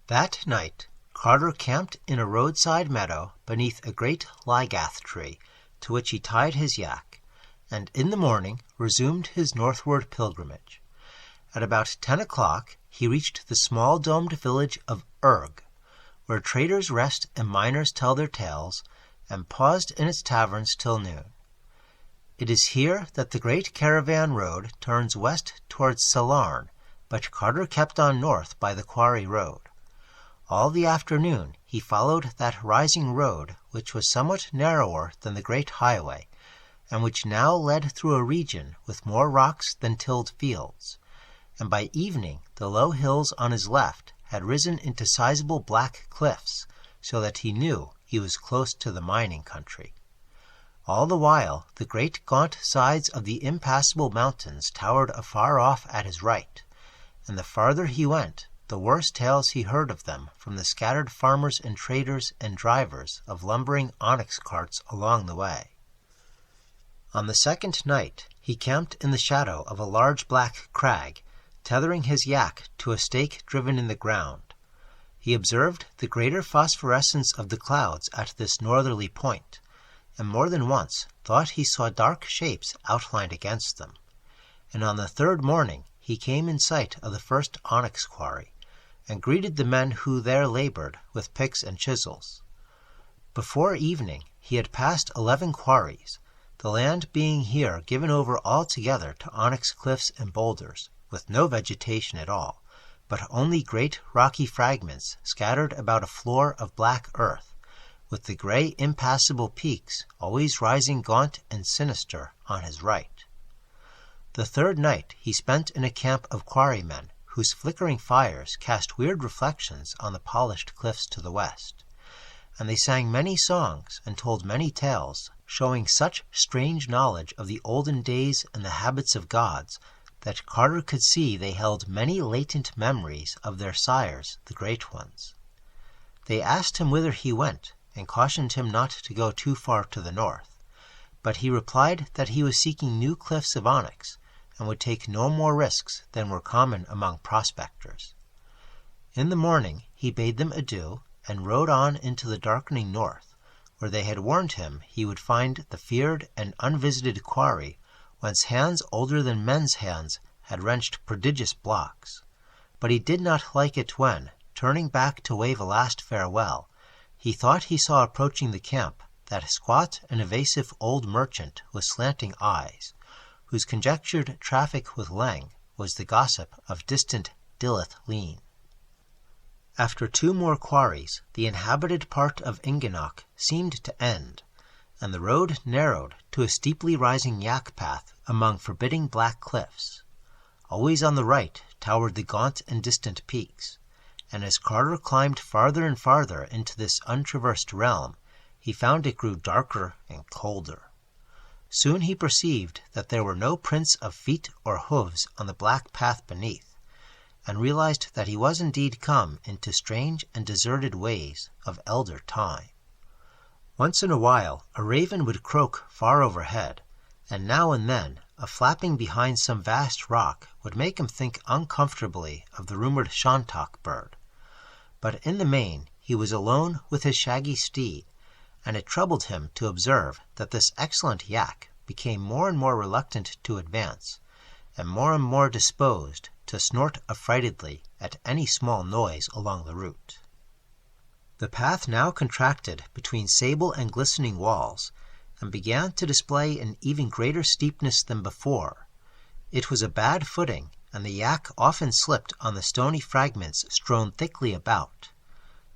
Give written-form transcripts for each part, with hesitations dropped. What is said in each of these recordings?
That night Carter camped in a roadside meadow beneath a great ligath tree, to which he tied his yak, and in the morning resumed his northward pilgrimage. At about 10 o'clock he reached the small domed village of Urg, where traders rest and miners tell their tales, and paused in its taverns till noon. It is here that the great caravan road turns west towards Salarn, but Carter kept on north by the quarry road. All the afternoon he followed that rising road, which was somewhat narrower than the great highway, and which now led through a region with more rocks than tilled fields, and by evening the low hills on his left had risen into sizable black cliffs, so that he knew he was close to the mining country. All the while the great gaunt sides of the impassable mountains towered afar off at his right, and the farther he went, the worse tales he heard of them from the scattered farmers and traders and drivers of lumbering onyx carts along the way. On the second night he camped in the shadow of a large black crag, tethering his yak to a stake driven in the ground. He observed the greater phosphorescence of the clouds at this northerly point, and more than once thought he saw dark shapes outlined against them. And on the third morning he came in sight of the first onyx quarry, and greeted the men who there labored with picks and chisels. Before evening he had passed 11 quarries, the land being here given over altogether to onyx cliffs and boulders, with no vegetation at all, but only great rocky fragments scattered about a floor of black earth, with the gray impassable peaks always rising gaunt and sinister on his right. The third night he spent in a camp of quarrymen, whose flickering fires cast weird reflections on the polished cliffs to the west, and they sang many songs and told many tales, showing such strange knowledge of the olden days and the habits of gods, that Carter could see they held many latent memories of their sires, the Great Ones. They asked him whither he went, and cautioned him not to go too far to the north, but he replied that he was seeking new cliffs of onyx, and would take no more risks than were common among prospectors. In the morning he bade them adieu, and rode on into the darkening north, where they had warned him he would find the feared and unvisited quarry, whence hands older than men's hands had wrenched prodigious blocks. But he did not like it when, turning back to wave a last farewell, he thought he saw approaching the camp that squat and evasive old merchant with slanting eyes, whose conjectured traffic with Leng was the gossip of distant Dylath-Leen. After 2 more quarries, the inhabited part of Inganok seemed to end, and the road narrowed to a steeply rising yak path among forbidding black cliffs. Always on the right towered the gaunt and distant peaks, and as Carter climbed farther and farther into this untraversed realm, he found it grew darker and colder. Soon he perceived that there were no prints of feet or hooves on the black path beneath, and realized that he was indeed come into strange and deserted ways of elder time. Once in a while a raven would croak far overhead, and now and then a flapping behind some vast rock would make him think uncomfortably of the rumored shantak-bird. But in the main he was alone with his shaggy steed, and it troubled him to observe that this excellent yak became more and more reluctant to advance, and more disposed to snort affrightedly at any small noise along the route. The path now contracted between sable and glistening walls, and began to display an even greater steepness than before. It was a bad footing, and the yak often slipped on the stony fragments strewn thickly about.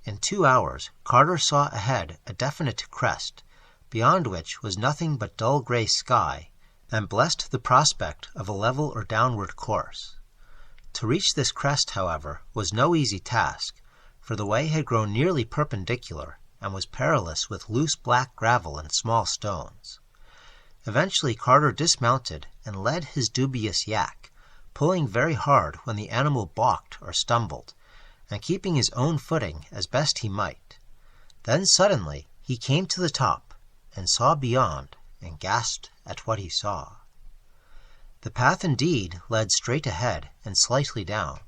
In 2 hours Carter saw ahead a definite crest, beyond which was nothing but dull gray sky, and blessed the prospect of a level or downward course. To reach this crest, however, was no easy task, for the way had grown nearly perpendicular, and was perilous with loose black gravel and small stones. Eventually Carter dismounted and led his dubious yak, pulling very hard when the animal balked or stumbled, and keeping his own footing as best he might. Then suddenly he came to the top, and saw beyond, and gasped at what he saw. The path indeed led straight ahead and slightly down,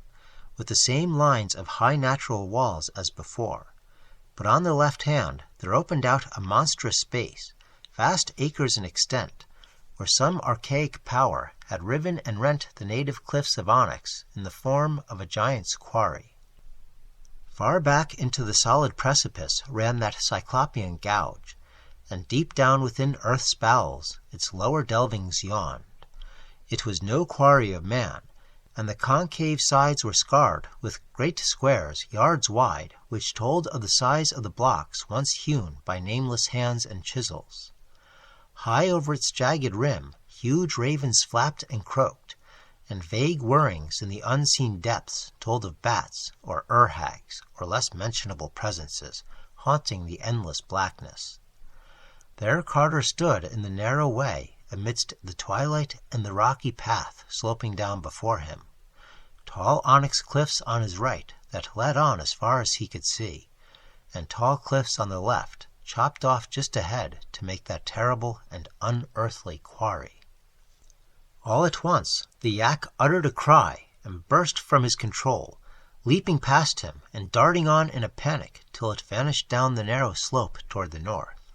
with the same lines of high natural walls as before. But on the left hand there opened out a monstrous space, vast acres in extent, where some archaic power had riven and rent the native cliffs of onyx in the form of a giant's quarry. Far back into the solid precipice ran that cyclopean gouge, and deep down within earth's bowels its lower delvings yawned. It was no quarry of man, and the concave sides were scarred with great squares yards wide, which told of the size of the blocks once hewn by nameless hands and chisels. High over its jagged rim huge ravens flapped and croaked, and vague whirrings in the unseen depths told of bats or urhags or less mentionable presences haunting the endless blackness. There Carter stood in the narrow way amidst the twilight and the rocky path sloping down before him. Tall onyx cliffs on his right that led on as far as he could see, and tall cliffs on the left chopped off just ahead to make that terrible and unearthly quarry. All at once the yak uttered a cry and burst from his control, leaping past him and darting on in a panic till it vanished down the narrow slope toward the north.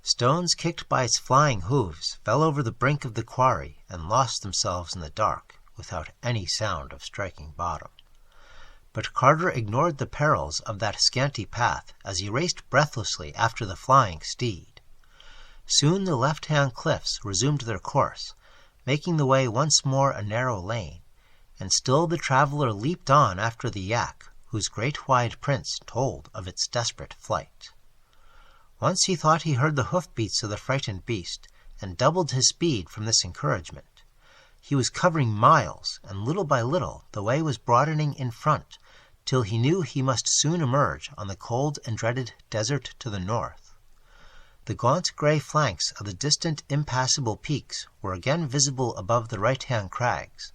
Stones kicked by its flying hooves fell over the brink of the quarry and lost themselves in the dark without any sound of striking bottom. But Carter ignored the perils of that scanty path as he raced breathlessly after the flying steed. Soon the left-hand cliffs resumed their course, making the way once more a narrow lane, and still the traveler leaped on after the yak, whose great wide prints told of its desperate flight. Once he thought he heard the hoof-beats of the frightened beast, and doubled his speed from this encouragement. He was covering miles, and little by little the way was broadening in front, till he knew he must soon emerge on the cold and dreaded desert to the north. The gaunt gray flanks of the distant impassable peaks were again visible above the right-hand crags,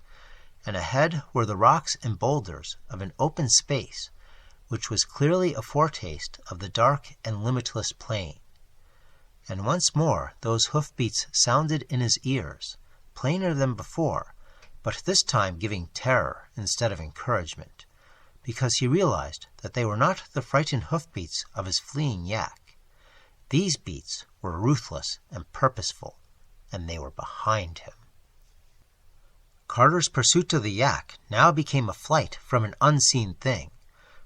and ahead were the rocks and boulders of an open space, which was clearly a foretaste of the dark and limitless plain. And once more those hoof-beats sounded in his ears, plainer than before, but this time giving terror instead of encouragement, because he realized that they were not the frightened hoof-beats of his fleeing yak. These beats were ruthless and purposeful, and they were behind him. Carter's pursuit of the yak now became a flight from an unseen thing,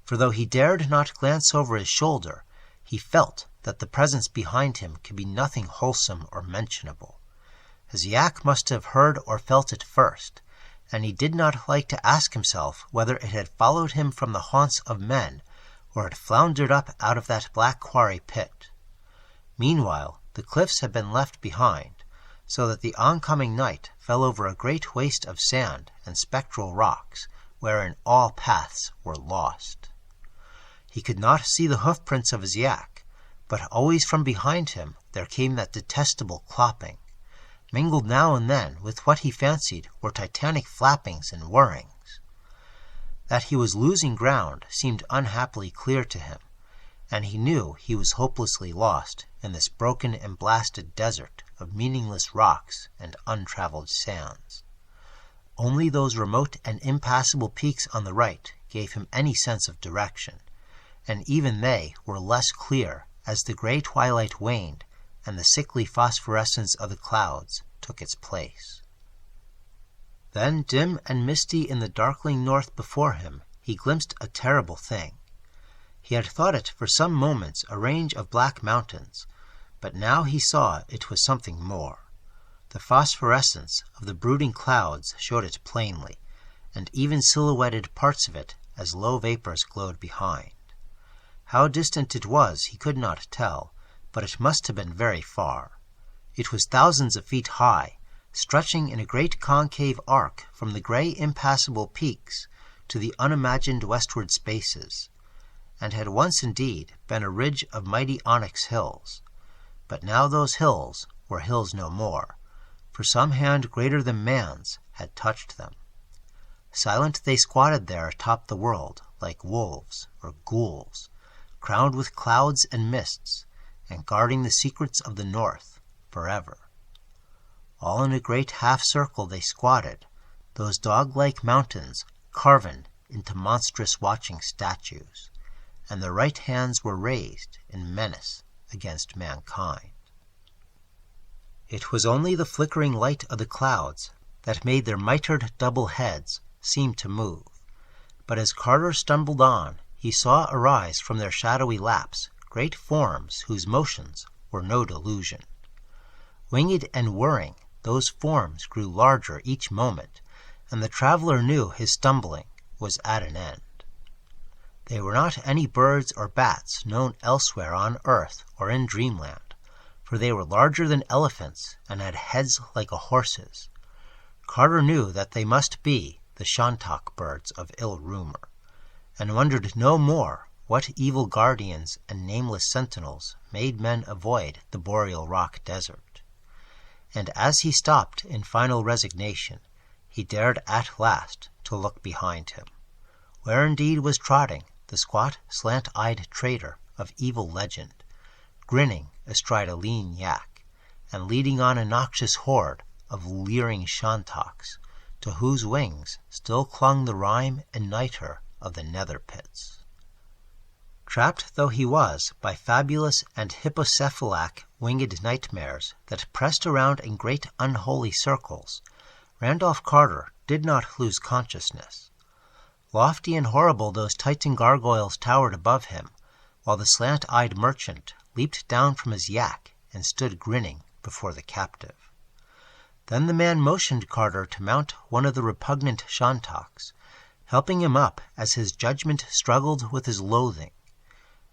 for though he dared not glance over his shoulder, he felt that the presence behind him could be nothing wholesome or mentionable. His yak must have heard or felt it first, and he did not like to ask himself whether it had followed him from the haunts of men, or had floundered up out of that black quarry pit. Meanwhile, the cliffs had been left behind, so that the oncoming night fell over a great waste of sand and spectral rocks, wherein all paths were lost. He could not see the hoof-prints of his yak, but always from behind him there came that detestable clopping, mingled now and then with what he fancied were titanic flappings and whirrings. That he was losing ground seemed unhappily clear to him, and he knew he was hopelessly lost in this broken and blasted desert of meaningless rocks and untraveled sands. Only those remote and impassable peaks on the right gave him any sense of direction, and even they were less clear as the gray twilight waned and the sickly phosphorescence of the clouds took its place. Then, dim and misty in the darkling north before him, he glimpsed a terrible thing. He had thought it for some moments a range of black mountains, but now he saw it was something more. The phosphorescence of the brooding clouds showed it plainly, and even silhouetted parts of it as low vapors glowed behind. How distant it was he could not tell, but it must have been very far. It was thousands of feet high, stretching in a great concave arc from the gray impassable peaks to the unimagined westward spaces, and had once indeed been a ridge of mighty onyx hills. But now those hills were hills no more, for some hand greater than man's had touched them. Silent they squatted there atop the world, like wolves or ghouls, crowned with clouds and mists, and guarding the secrets of the north forever. All in a great half-circle they squatted, those dog-like mountains carven into monstrous watching statues, and their right hands were raised in menace against mankind. It was only the flickering light of the clouds that made their mitred double heads seem to move, but as Carter stumbled on, he saw arise from their shadowy laps great forms whose motions were no delusion. Winged and whirring, those forms grew larger each moment, and the traveler knew his stumbling was at an end. They were not any birds or bats known elsewhere on earth or in dreamland, for they were larger than elephants and had heads like a horse's. Carter knew that they must be the shantak-birds of ill rumor, and wondered no more what evil guardians and nameless sentinels made men avoid the boreal rock desert. And as he stopped in final resignation, he dared at last to look behind him, where indeed was trotting the squat, slant-eyed trader of evil legend, grinning astride a lean yak, and leading on a noxious horde of leering shantaks, to whose wings still clung the rime and nitre of the nether pits. Trapped though he was by fabulous and hippocephalic winged nightmares that pressed around in great unholy circles, Randolph Carter did not lose consciousness. Lofty and horrible those Titan gargoyles towered above him, while the slant-eyed merchant leaped down from his yak and stood grinning before the captive. Then the man motioned Carter to mount one of the repugnant shantaks, helping him up as his judgment struggled with his loathing.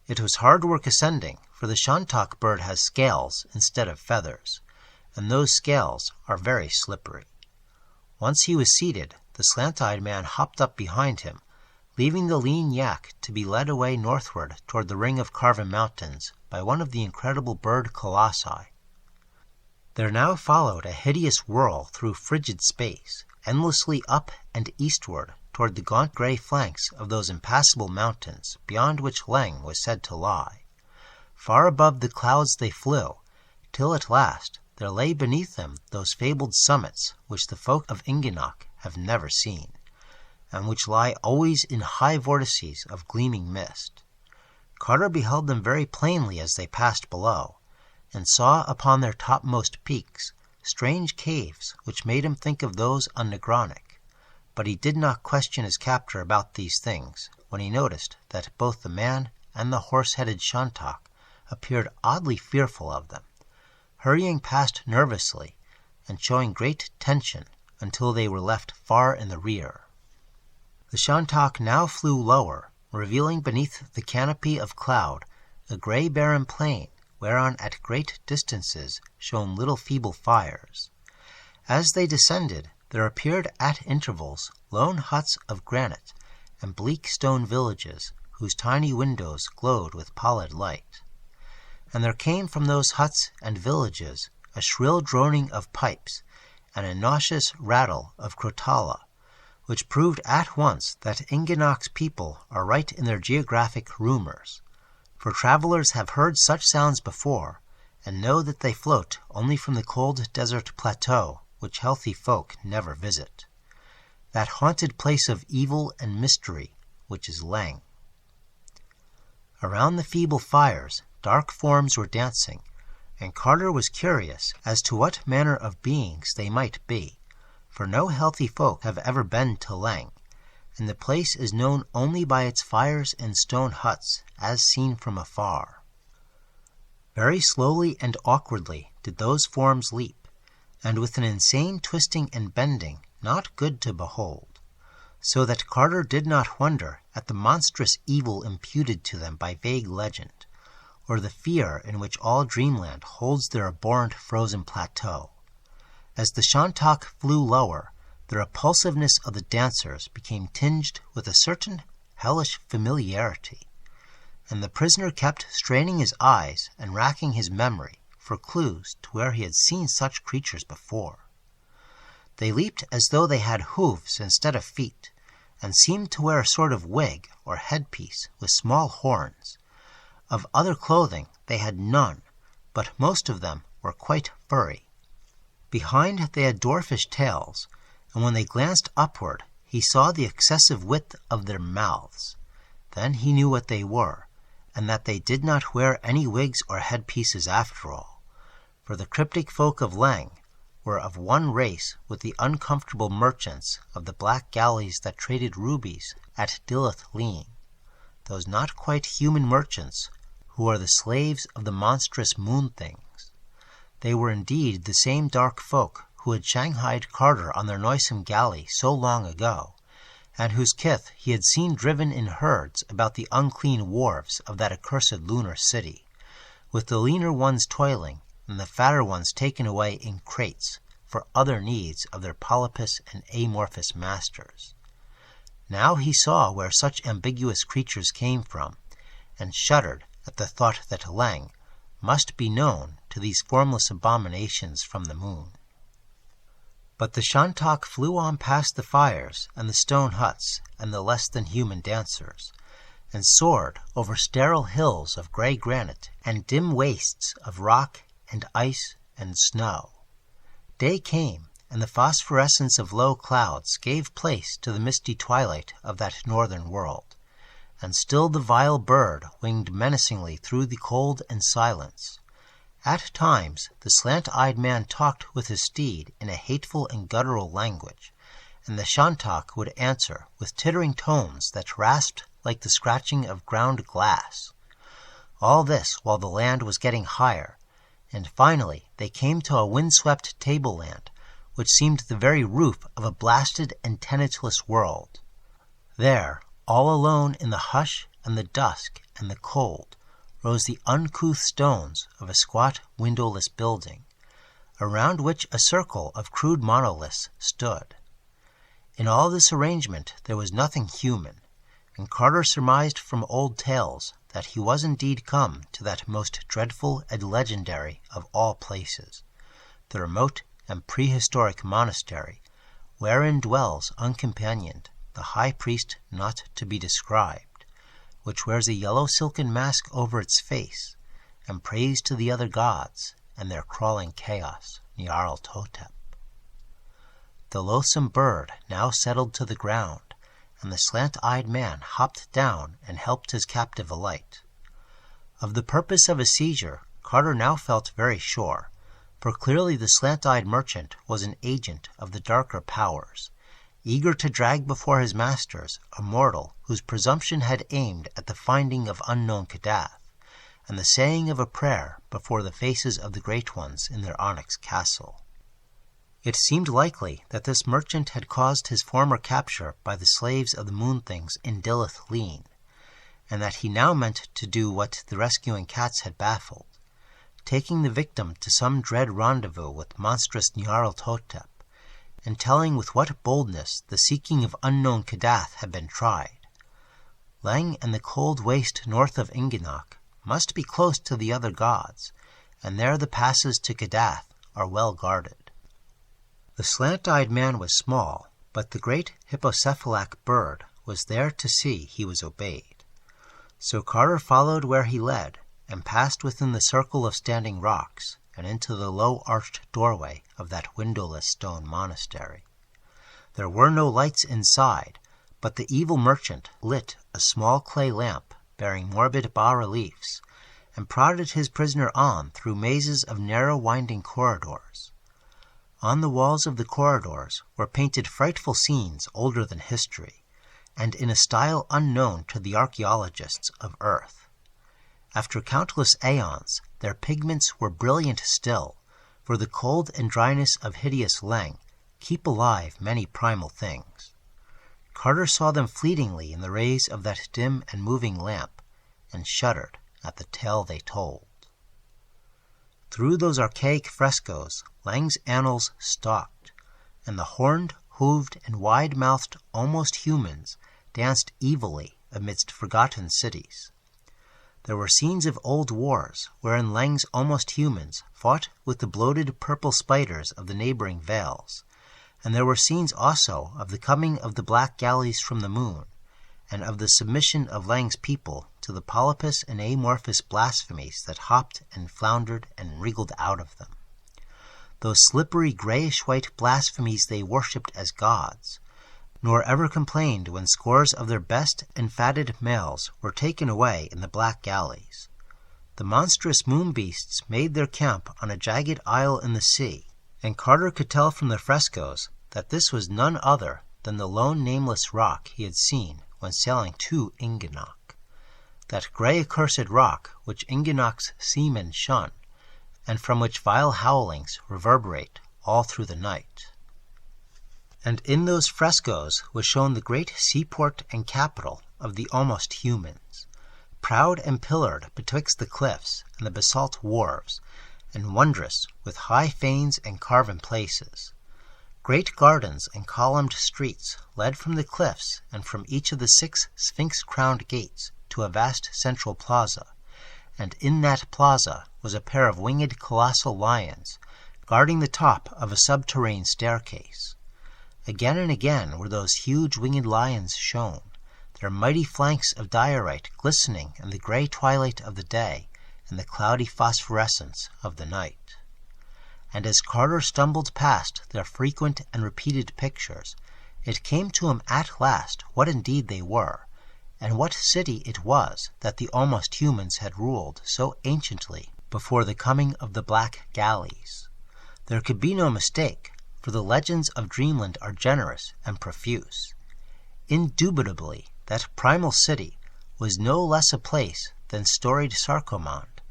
It was hard work ascending, for the shantak-bird has scales instead of feathers, and those scales are very slippery. Once he was seated, the slant-eyed man hopped up behind him, leaving the lean yak to be led away northward toward the ring of carven mountains by one of the incredible bird colossi. There now followed a hideous whirl through frigid space, endlessly up and eastward toward the gaunt gray flanks of those impassable mountains beyond which Leng was said to lie. Far above the clouds they flew, till at last there lay beneath them those fabled summits which the folk of Ingenok have never seen, and which lie always in high vortices of gleaming mist. Carter beheld them very plainly as they passed below, and saw upon their topmost peaks strange caves which made him think of those on Negronic, but he did not question his captor about these things when he noticed that both the man and the horse-headed shantak appeared oddly fearful of them, hurrying past nervously and showing great tension until they were left far in the rear. The shantak now flew lower, revealing beneath the canopy of cloud a gray barren plain whereon at great distances shone little feeble fires. As they descended, there appeared at intervals lone huts of granite and bleak stone villages whose tiny windows glowed with pallid light. And there came from those huts and villages a shrill droning of pipes and a nauseous rattle of crotala, which proved at once that Ingenok's people are right in their geographic rumors, for travelers have heard such sounds before, and know that they float only from the cold desert plateau which healthy folk never visit, that haunted place of evil and mystery which is Leng. Around the feeble fires dark forms were dancing, and Carter was curious as to what manner of beings they might be, for no healthy folk have ever been to Leng, and the place is known only by its fires and stone huts as seen from afar. Very slowly and awkwardly did those forms leap, and with an insane twisting and bending not good to behold, so that Carter did not wonder at the monstrous evil imputed to them by vague legend, or the fear in which all dreamland holds their abhorrent frozen plateau. As the shantak flew lower, the repulsiveness of the dancers became tinged with a certain hellish familiarity, and the prisoner kept straining his eyes and racking his memory for clues to where he had seen such creatures before. They leaped as though they had hooves instead of feet, and seemed to wear a sort of wig or headpiece with small horns. Of other clothing they had none, but most of them were quite furry. Behind they had dwarfish tails, and when they glanced upward, he saw the excessive width of their mouths. Then he knew what they were, and that they did not wear any wigs or headpieces after all, for the cryptic folk of Leng were of one race with the uncomfortable merchants of the black galleys that traded rubies at Dylath-Leen, those not quite human merchants who are the slaves of the monstrous moon things. They were indeed the same dark folk who had shanghaied Carter on their noisome galley so long ago, and whose kith he had seen driven in herds about the unclean wharves of that accursed lunar city, with the leaner ones toiling and the fatter ones taken away in crates for other needs of their polypous and amorphous masters. Now he saw where such ambiguous creatures came from, and shuddered at the thought that Leng must be known to these formless abominations from the moon. But the shantak flew on past the fires and the stone huts and the less-than-human dancers, and soared over sterile hills of gray granite and dim wastes of rock and ice and snow. Day came, and the phosphorescence of low clouds gave place to the misty twilight of that northern world, and still the vile bird winged menacingly through the cold and silence. At times the slant-eyed man talked with his steed in a hateful and guttural language, and the shantak would answer with tittering tones that rasped like the scratching of ground glass. All this while the land was getting higher, and finally they came to a wind-swept tableland, which seemed the very roof of a blasted and tenantless world. There, all alone in the hush and the dusk and the cold, rose the uncouth stones of a squat windowless building, around which a circle of crude monoliths stood. In all this arrangement there was nothing human, and Carter surmised from old tales that he was indeed come to that most dreadful and legendary of all places, the remote and prehistoric monastery, wherein dwells uncompanioned the high priest not to be described, which wears a yellow silken mask over its face, and prays to the other gods and their crawling chaos, Nyarlathotep. The loathsome bird now settled to the ground, and the slant-eyed man hopped down and helped his captive alight. Of the purpose of his seizure, Carter now felt very sure, for clearly the slant-eyed merchant was an agent of the darker powers, eager to drag before his masters a mortal whose presumption had aimed at the finding of unknown Kadath, and the saying of a prayer before the faces of the great ones in their onyx castle. It seemed likely that this merchant had caused his former capture by the slaves of the moon things in Dylath-Leen, and that he now meant to do what the rescuing cats had baffled, taking the victim to some dread rendezvous with monstrous Nyarlathotep, and telling with what boldness the seeking of unknown Kadath had been tried. Leng and the cold waste north of Inganok must be close to the other gods, and there the passes to Kadath are well guarded. The slant-eyed man was small, but the great Hippocephalic bird was there to see he was obeyed. So Carter followed where he led, and passed within the circle of standing rocks, and into the low arched doorway of that windowless stone monastery. There were no lights inside, but the evil merchant lit a small clay lamp bearing morbid bas-reliefs, and prodded his prisoner on through mazes of narrow winding corridors. On the walls of the corridors were painted frightful scenes older than history, and in a style unknown to the archaeologists of Earth. After countless aeons, their pigments were brilliant still, for the cold and dryness of hideous Leng keep alive many primal things. Carter saw them fleetingly in the rays of that dim and moving lamp, and shuddered at the tale they told. Through those archaic frescoes Leng's annals stalked, and the horned, hooved, and wide-mouthed almost humans danced evilly amidst forgotten cities. There were scenes of old wars wherein Leng's almost humans fought with the bloated purple spiders of the neighboring vales, and there were scenes also of the coming of the black galleys from the moon, and of the submission of Leng's people to the polypous and amorphous blasphemies that hopped and floundered and wriggled out of them. Those slippery grayish-white blasphemies they worshipped as gods, nor ever complained when scores of their best and fatted males were taken away in the black galleys. The monstrous moon beasts made their camp on a jagged isle in the sea, and Carter could tell from the frescoes that this was none other than the lone nameless rock he had seen when sailing to Ingenok, that grey accursed rock which Ingenok's seamen shun, and from which vile howlings reverberate all through the night. And in those frescoes was shown the great seaport and capital of the almost humans, proud and pillared betwixt the cliffs and the basalt wharves, and wondrous with high fanes and carven places. Great gardens and columned streets led from the cliffs and from each of the 6 sphinx-crowned gates to a vast central plaza, and in that plaza was a pair of winged colossal lions guarding the top of a subterranean staircase. Again and again were those huge winged lions shown, their mighty flanks of diorite glistening in the grey twilight of the day and the cloudy phosphorescence of the night. And as Carter stumbled past their frequent and repeated pictures, it came to him at last what indeed they were, and what city it was that the almost humans had ruled so anciently before the coming of the black galleys. There could be no mistake, for the legends of Dreamland are generous and profuse. Indubitably, that primal city was no less a place than storied Sarkomand,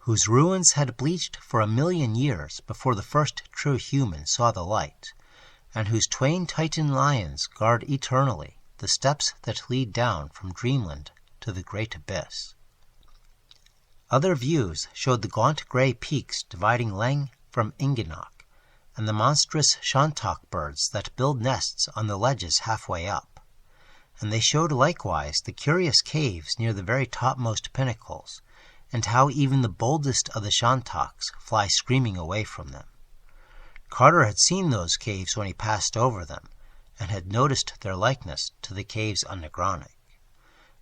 whose ruins had bleached for 1,000,000 years before the first true human saw the light, and whose twain Titan lions guard eternally the steps that lead down from Dreamland to the great abyss. Other views showed the gaunt grey peaks dividing Leng from Ingenok, and the monstrous shantak-birds that build nests on the ledges halfway up, and they showed likewise the curious caves near the very topmost pinnacles, and how even the boldest of the shantaks fly screaming away from them. Carter had seen those caves when he passed over them, and had noticed their likeness to the caves on Negronic.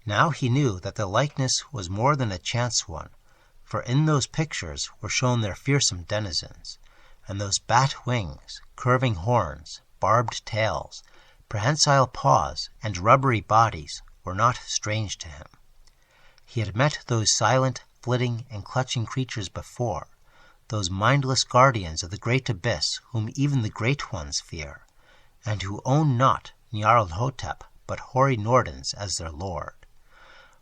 Now he knew that the likeness was more than a chance one, for in those pictures were shown their fearsome denizens, and those bat wings, curving horns, barbed tails, prehensile paws, and rubbery bodies were not strange to him. He had met those silent, flitting, and clutching creatures before, those mindless guardians of the great abyss whom even the great ones fear, and who own not Nyarlathotep but hoary Nordens as their lord.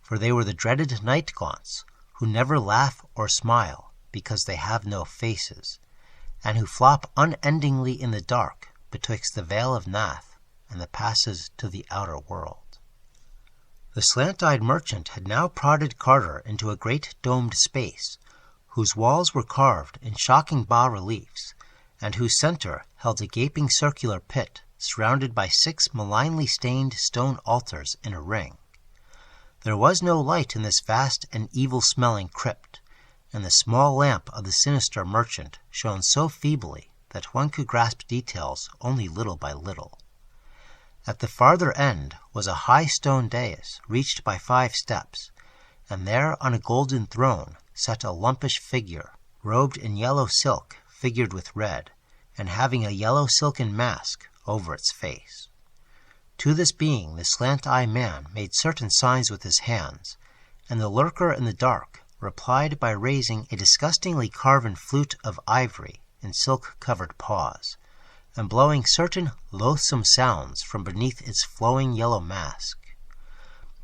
For they were the dreaded night gaunts, who never laugh or smile because they have no faces, and who flop unendingly in the dark betwixt the Vale of Nath and the passes to the outer world. The slant-eyed merchant had now prodded Carter into a great domed space, whose walls were carved in shocking bas-reliefs, and whose center held a gaping circular pit surrounded by 6 malignly stained stone altars in a ring. There was no light in this vast and evil-smelling crypt, and the small lamp of the sinister merchant shone so feebly that one could grasp details only little by little. At the farther end was a high stone dais reached by 5 steps, and there on a golden throne sat a lumpish figure, robed in yellow silk figured with red, and having a yellow silken mask over its face. To this being the slant-eye man made certain signs with his hands, and the lurker in the dark replied by raising a disgustingly carven flute of ivory in silk-covered paws, and blowing certain loathsome sounds from beneath its flowing yellow mask.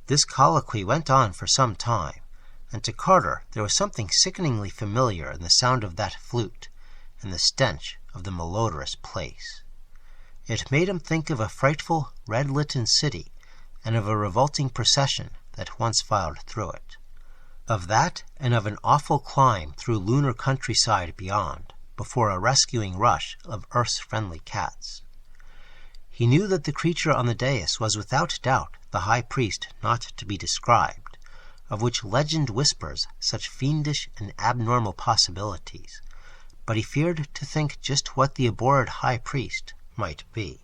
This colloquy went on for some time, and to Carter there was something sickeningly familiar in the sound of that flute, and the stench of the malodorous place. It made him think of a frightful, red-litten city, and of a revolting procession that once filed through it. Of that, and of an awful climb through lunar countryside beyond, before a rescuing rush of Earth's friendly cats. He knew that the creature on the dais was without doubt the high priest not to be described, of which legend whispers such fiendish and abnormal possibilities, but he feared to think just what the abhorred high priest might be.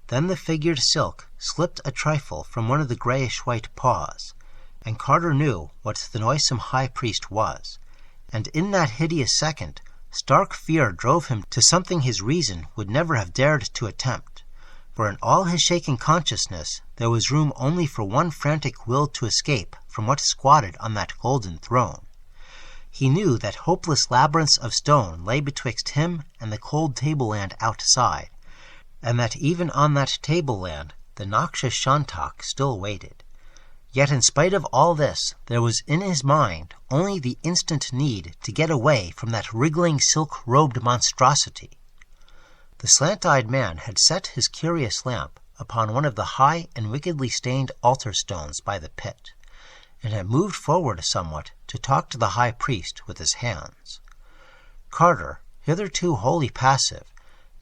Then the figured silk slipped a trifle from one of the grayish-white paws, and Carter knew what the noisome high priest was, and in that hideous second stark fear drove him to something his reason would never have dared to attempt, for in all his shaken consciousness there was room only for one frantic will to escape from what squatted on that golden throne. He knew that hopeless labyrinths of stone lay betwixt him and the cold tableland outside, and that even on that tableland the noxious shantak still waited. Yet in spite of all this, there was in his mind only the instant need to get away from that wriggling silk-robed monstrosity. The slant-eyed man had set his curious lamp upon one of the high and wickedly stained altar stones by the pit, and had moved forward somewhat to talk to the high priest with his hands. Carter, hitherto wholly passive,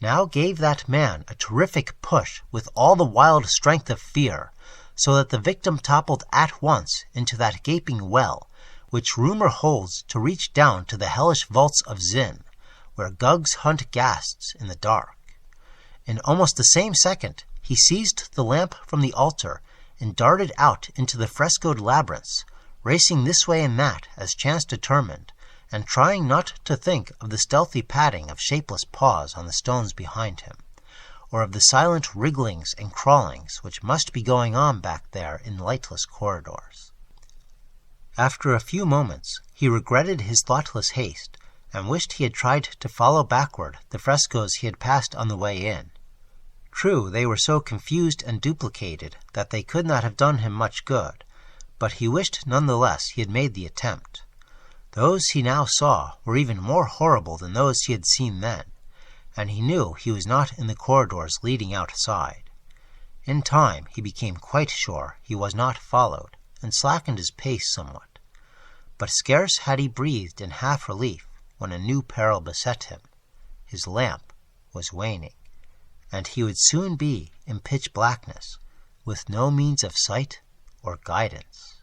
now gave that man a terrific push with all the wild strength of fear, so that the victim toppled at once into that gaping well, which rumor holds to reach down to the hellish vaults of Zin, where Gugs hunt ghasts in the dark. In almost the same second, he seized the lamp from the altar and darted out into the frescoed labyrinths, racing this way and that as chance determined, and trying not to think of the stealthy padding of shapeless paws on the stones behind him, or of the silent wrigglings and crawlings which must be going on back there in lightless corridors. After a few moments, he regretted his thoughtless haste, and wished he had tried to follow backward the frescoes he had passed on the way in. True, they were so confused and duplicated that they could not have done him much good, but he wished none the less he had made the attempt. Those he now saw were even more horrible than those he had seen then, and he knew he was not in the corridors leading outside. In time he became quite sure he was not followed, and slackened his pace somewhat. But scarce had he breathed in half relief when a new peril beset him. His lamp was waning, and he would soon be in pitch blackness, with no means of sight or guidance.